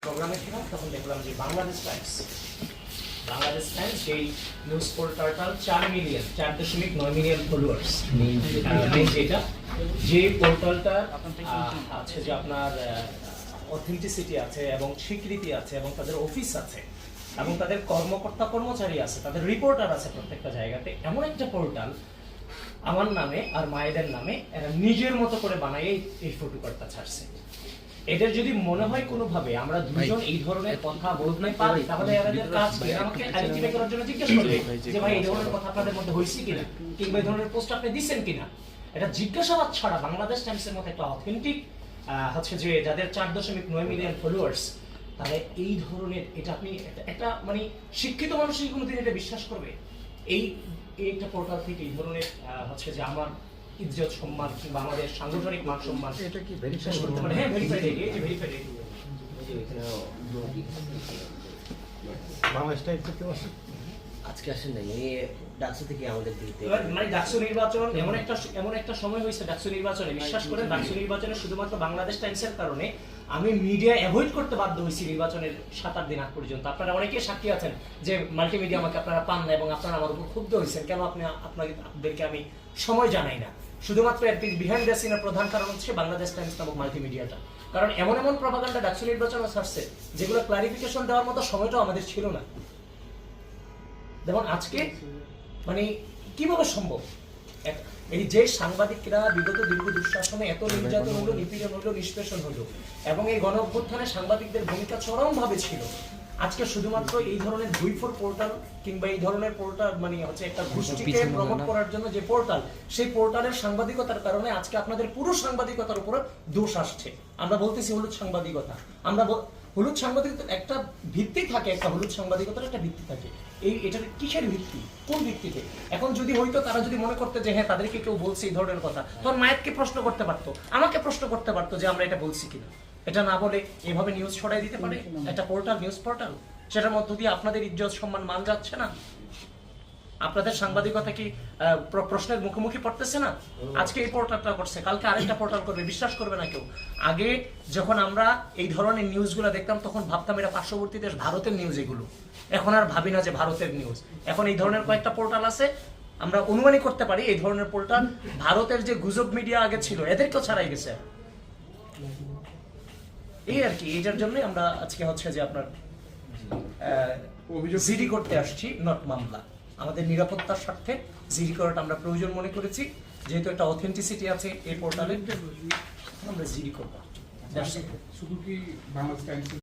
প্রোগ্রামে ছিলাম তখন দেখলাম যে বাংলাদেশ টাইমস সেই নিউজ পোর্টালটা 4.9 মিলিয়ন ফলোয়ার্স যেটা যে পোর্টালটা আছে যে আপনার অথেন্টিসিটি আছে এবং স্বীকৃতি আছে এবং তাদের অফিস আছে এবং তাদের কর্মকর্তা কর্মচারী আছে, তাদের রিপোর্টার আছে প্রত্যেকটা জায়গাতে, এমন একটা পোর্টাল আমার নামে আর মায়েদের নামে এরা নিজের মতো করে বানায় এই ফটোকার্ডটা ছাড়ছে। এদের যদি মনে হয় কোনোভাবে আমরা দুজন এই ধরনের কথা বলতে পারি তাহলে এদের কাজ কি? আমাকে আইডেন্টিফাই করার জন্য জিজ্ঞেস করবে যে ভাই এই ধরনের কথা আপনাদের মধ্যে হয়েছে কিনা কিংবা এই ধরনের পোস্ট আপনি দিচ্ছেন কিনা। এটা জিজ্ঞাসাবাদ ছাড়া বাংলাদেশ টাইমসের মতো একটা অথেন্টিক হচ্ছে যে যাদের 4.9 মিলিয়ন ফলোয়ার্স, তাহলে এই ধরনের এটা আপনি একটা মানে শিক্ষিত মানুষ কি কোনোদিন এটা বিশ্বাস করবে? এই একটা পোর্টাল থেকে এই ধরনের হচ্ছে যে আমার ইজ্জত সম্মান কিংবা আমাদের সাংগঠনিক মান সম্মান এটা কি ভেরিফাই করতে পারে? হ্যাঁ, ভেরিফাইড এই ভেরিফাইড বাংলাদেশ টাইমস থেকে আসে আজকে আসেন নাই, এই ডাকসু থেকে আমাদের দিতে মানে ডাকসু নির্বাচন এমন একটা সময় হয়েছে, ডাকসু নির্বাচনে বিশ্বাস করেন ডাকসু নির্বাচনে শুধুমাত্র বাংলাদেশ টাইমসের কারণে আমি মিডিয়া অ্যাভয়েড করতে বাধ্য হয়েছি নির্বাচনের 7-8 দিন আগ পর্যন্ত। আপনারা অনেকেই সাক্ষী আছেন যে মাল্টিমিডিয়া আমাকে আপনারা পান না এবং আপনারা আমার উপর ক্ষুব্ধ হয়েছেন কেন আপনাদেরকে আমি সময় জানাই না। শুধুমাত্র এর বিহাইন্ড দ্য সিনের প্রধান কারণ হচ্ছে বাংলাদেশ টাইমস নামক মাল্টিমিডিয়াটা, কারণ এমন প্রপাগান্ডা ডাকসু নির্বাচনে ছাড়ছে যেগুলো ক্লারিফিকেশন দেওয়ার মতো সময়টাও আমাদের ছিল না। যেমন আজকে মানে কিভাবে সম্ভব এই যে সাংবাদিকরা বিগত দীর্ঘ দুঃশাসনে এত নির্যাতন হলো, নিপীড়ন হলো, নিষ্পেষণ হলো এবং এই গণ অভ্যুত্থানে সাংবাদিকদের ভূমিকা চরমভাবে ছিল, আজকে শুধুমাত্র এই ধরনের 2-4 পোর্টাল কিংবা এই ধরনের পোর্টাল মানে হচ্ছে একটা গোষ্ঠীকে প্রমোট করার জন্য যে পোর্টাল, সেই পোর্টালের সাংবাদিকতার কারণে আজকে আপনাদের পুরো সাংবাদিকতার উপর দোষ আসছে। আমরা বলতেছি হলুদ সাংবাদিকতা, আমরা হলুদ সাংবাদিকতার একটা ভিত্তি থাকে, একটা হলুদ সাংবাদিকতার একটা ভিত্তি থাকে। এটার কিসের ভিত্তি, কোন ভিত্তিতে? এখন যদি হয়তো তারা যদি মনে করতে যে হ্যাঁ তাদেরকে কেউ বলছে এই ধরনের কথা, তখন মায়েরকে প্রশ্ন করতে পারতো, আমাকে প্রশ্ন করতে পারতো যে আমরা এটা বলছি কিনা। এটা না বলে এভাবে নিউজ ছড়াই দিতে পারে একটা পোর্টাল, নিউজ পোর্টাল, সেটার মধ্য দিয়ে আপনাদের ইজ্জত সম্মান মান যাচ্ছে না? আপনাদের সাংবাদিকতা কি প্রশ্নের মুখোমুখি পড়তেছে না? আজকে এই পোর্টালটা করছে, কালকে আরেকটা পোর্টাল করবে, বিশ্বাস করবে না কেউ। আগে যখন আমরা এই ধরনের নিউজগুলো দেখতাম তখন ভাবতাম এটা পার্শ্ববর্তী দেশ ভারতের নিউজ এগুলো, এখন আর ভাবি না যে ভারতের নিউজ। এখন এই ধরনের কয়েকটা পোর্টাল আছে, আমরা অনুমানই করতে পারি এই ধরনের পোর্টাল ভারতের যে গুজব মিডিয়া আগে ছিল এদেরকেও ছাড়াই গেছে। এই আর কি, এইটার জন্যই আমরা আজকে হচ্ছে যে আপনার জিডি করতে আসছি, নট মামলা। আমাদের নিরাপত্তার স্বার্থে জিডি করাটা আমরা প্রয়োজন মনে করেছি, যেহেতু একটা অথেন্টিসিটি আছে এই পোর্টালে, আমরা জিডি করবো। শুধু কি বাংলাদেশ টাইমস